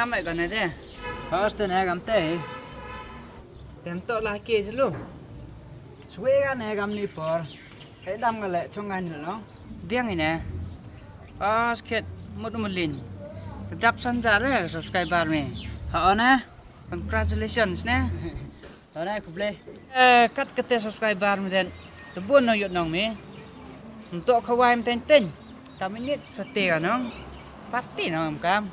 ngam vậy còn này thế. First này ngam teh. Tem to laki selu. Suwe kan này ngam ni por. Đam cái lệ trong ngày nữa nó. Riêng này nè. Skit một lin. Tetap sanjar ya subscriber me. Họ nè. Congratulations nè. Đó này cũng lên. Cắt cái subscriber me den. Tebun nó yut nong me. Untuk kawai me ten. Kami ni setia nó. Party nó cam.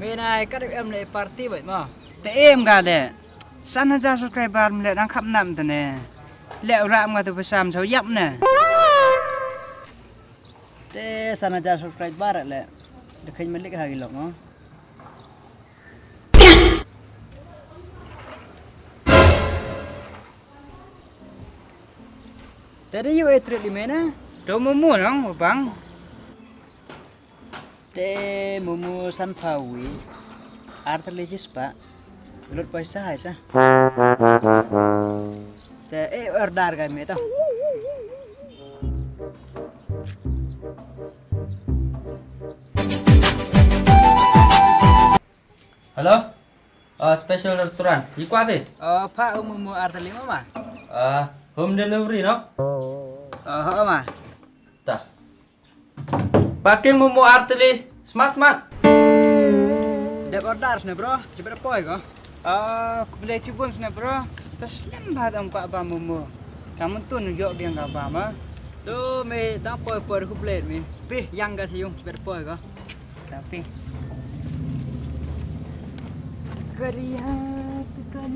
Bên này các em lại party vậy mà. Thế em cả đấy. San hajar subscriber me lại đang khắp nằm thế nè. Lẹo ram nga tu pasam sao yap nè. Thế san hajar subscriber lại. Được hình mình lấy cái lộc nó. Tadi you trip di mana? Do mumu nang bang. Te mumu Sanpawi. Artilesis pak. Lut paisa hai sa. Te order kami tu. Halo? Special restoran. Iku apa? Pak mumu artilima mah. Home delivery no? Mah. Tah. Pakai mumu artili smart. Dek order sini bro. Cepat apa ya? Boleh cibun sini bro. Terus lembat am kak abang mumu. Kamu tu nunjuk dia kak abang mah. Tu me dah poi aku boleh me. Pih yang kasih yung cepat apa ya? Tapi.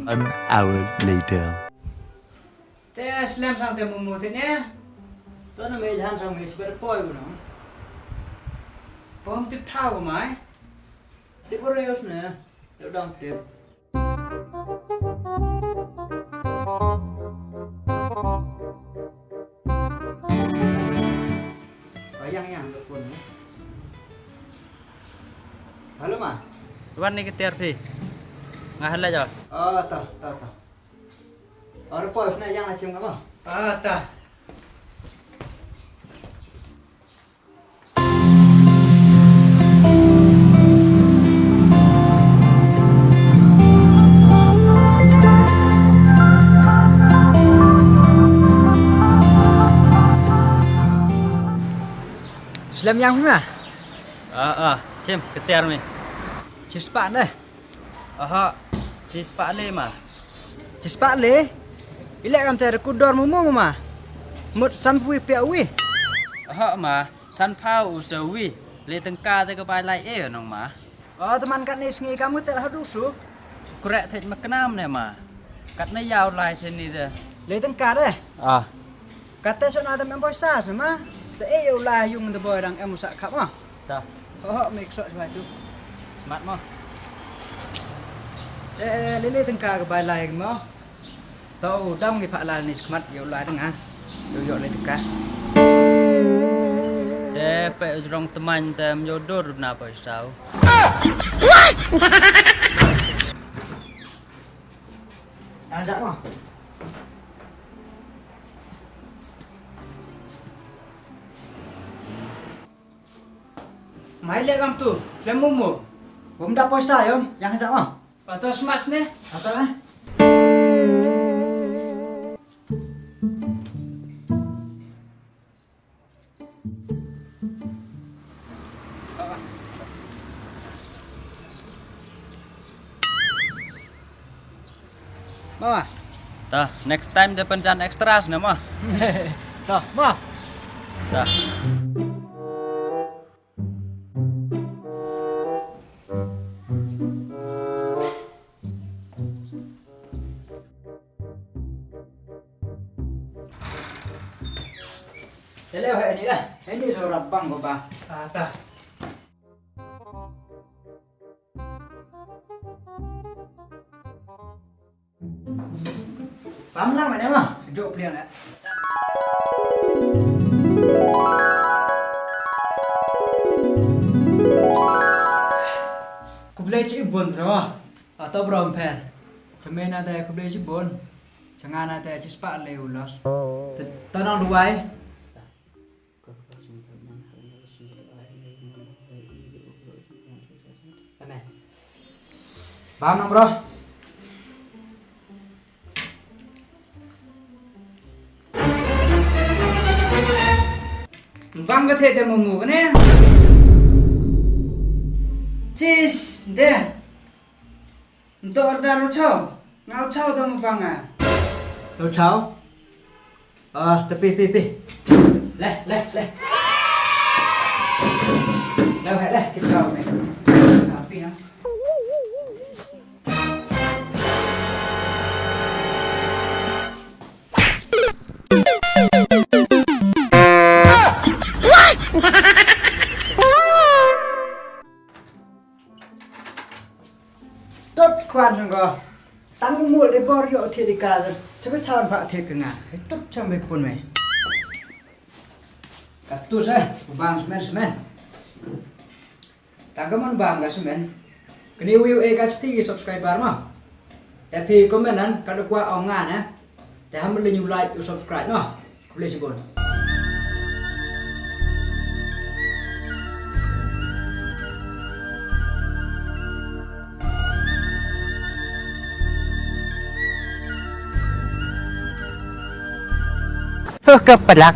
An hour later. Te slam sang te mumu te ne. Tu na me jhan sang me cepat apa ya no? Bom tip thau mai. Tip reus ne. Tip dong tip. Yang telepon. Halo ma. Wan ni ketir pi. Ngah la jo. Tah. Or pos na yang acim kamu. Tah. Slam yang mana? Cim ketir mi. Cispak deh. Cheese pak le mah. Cispak le. Ilek kam ter kudor mumu mah. Mut sanpui piawi. Mah. Sanpau usawi. Le tengka te ke pai lai nong mah. Teman kat ni sengi kamu ter hadusu. Kurek thej makenam ne mah. Kat ne yau lai chen ni de. Le tengka deh. Kata so na tem poisa sama. Te lah yung de boy dang em sak khap mah. Tah. Make sure sebab tu. Smart mah. Lele tengka ke balai mo. Tau dam ni pak la ni skmat yo la denga. Yo le tengka. Pe rong teman tem jodoh na pa sao. Ajak mo. Mai le kam tu, lem mumu. Bom dah poisa yom, yang ajak mo. Atau smash ni? Atau lah. Mama. Tah, next time dia pencan extras na mah. Tah, ma. Tah. Leo ini lah. Ini seorang bang bapa. Tah. Paham lah mana mah? Jok pilihan lah. Kublai cibun bro. Atau bromper. Cemen ada kublai cibun. Jangan ada cispak leulos. Tanang duai. Paham dong bro? Bang có thể để một mũ cái này. Cheese, để. Tôi đã lột cháo. Ngao cháo thôi mà bang à. Lột cháo? Tập pi. Lê. Đâu hãy đây, cái cháo này. Pi nó. Tốt khoan rồi go. Tăng mua để bỏ rượu thì đi cả rồi. Chắc phải sao vạ thiệt cả ngà. Hãy tốt cho mấy con mày. Cắt tu ra, bang semen. Tagaman bang ga semen. Kini view guys pi subscribe mà. Tapi comment nan kada kwa ong nga na. Te ham le new like you subscribe no. Please go. Kepelak.